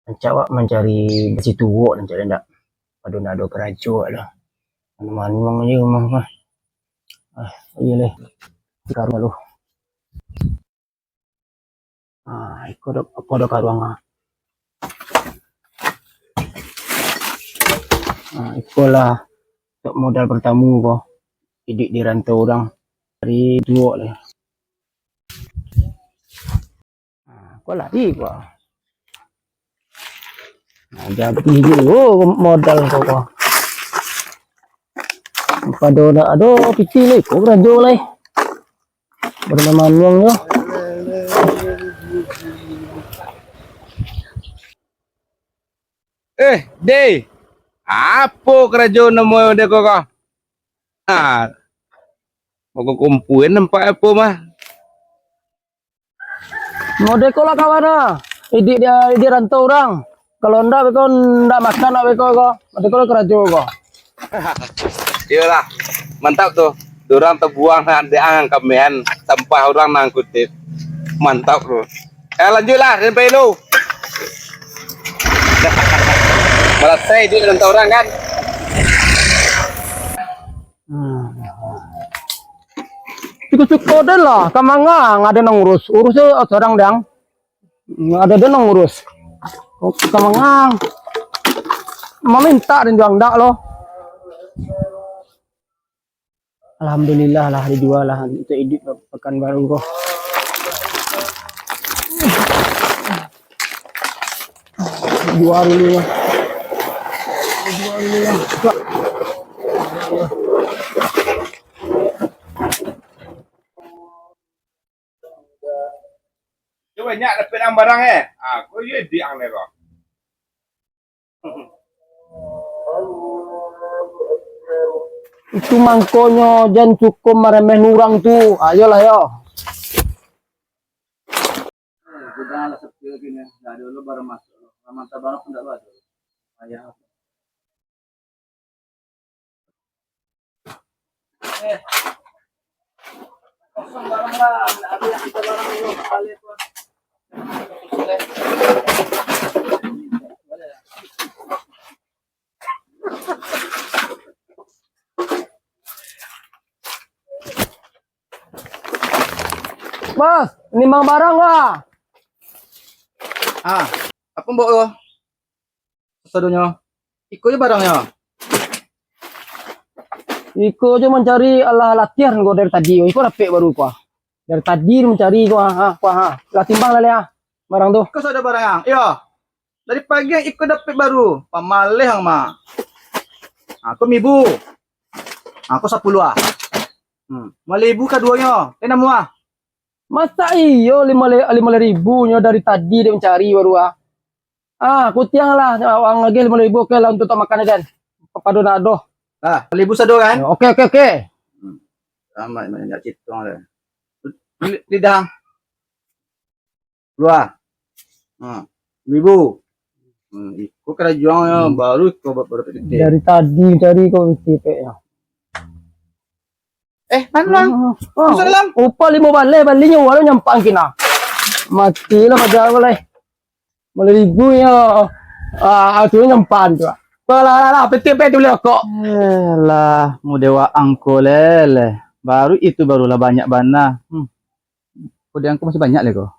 Mencak mencari besi tua dan cari ndak pada nado kerajo lah. Mana memang je memang mah. Iya leh. Sekarang lu. Aku ada karuang ah. Itulah modal pertama kok. Hidup di rantau orang dari dua lah. Kau lari kok. Jadi modal kok. Pada ada piti leh, kau kerajo leh. Bernama Nuang yo. Dey, apa kerajaan nama dia kau? Mau kumpuin nampak apa mah? Model kau lah kawan ah. Hidup dia rantau orang. Kalau ndak beko ndak makan nak beko kok. Model kau kerajo kok. Iyalah, mantap tuh. Orang terbuang nanti kemean sampah orang nangkutin. Mantap tuh. Lanjutlah sampai lu. Malah saya di rantau orang kan. Cukup deh lah, kamangang ada nang urusnya seorang dang, ada nang urus, kamangang, mau minta dan juang dak lo. Alhamdulillah lah dijual lah itu edit pekan baru kok. Jual dulu ya. Banyak dapat barang aku je diang ni kok. Itu mangkonya jangan cukup meremeh nurang tu. Ayolah yo. Sudah lah seperti ini. Dah dulu baru masuk. Mantap barang pun tak ada. Ayah. Kosong barang lah. Ada yang kita barang dulu. Balik pun. Mas, nimbang barang lah. Apa mbok lo? Sedunya. Ikut je barangnya. Iko aja mencari Allah latihan gua dari tadi. Iko dapet baru gua. Dari tadi mencari gua Lah timbang lah barang tuh. Kau ada barang yang? Iya. Dari pagi yang ikut dapet baru. Pamaleh yang mah. Aku mibu. Aku 10 ah. Malibu keduanya. Enak muah. Masa iyo 5.000 nya dari tadi dia mencari baru aku tiang lah uang lagi 5.000 oke lah untuk makan dan padu nado. Malibu sado kan? Oke. Sama banyak citong ada. Lidah. Dua. Mibu. Ikut kerajaan baru kau baru tadi. Dari tadi cari kau tipe ya. Mana? Salam. Upah 5 balinya walau nyampang kina. Mati lah pada boleh. 5.000 ya. Itu nyampang tu. Lah, peti boleh kok. Lah, mau dewa angko lele. Baru itu barulah banyak bana. Kode angko masih banyak le kok.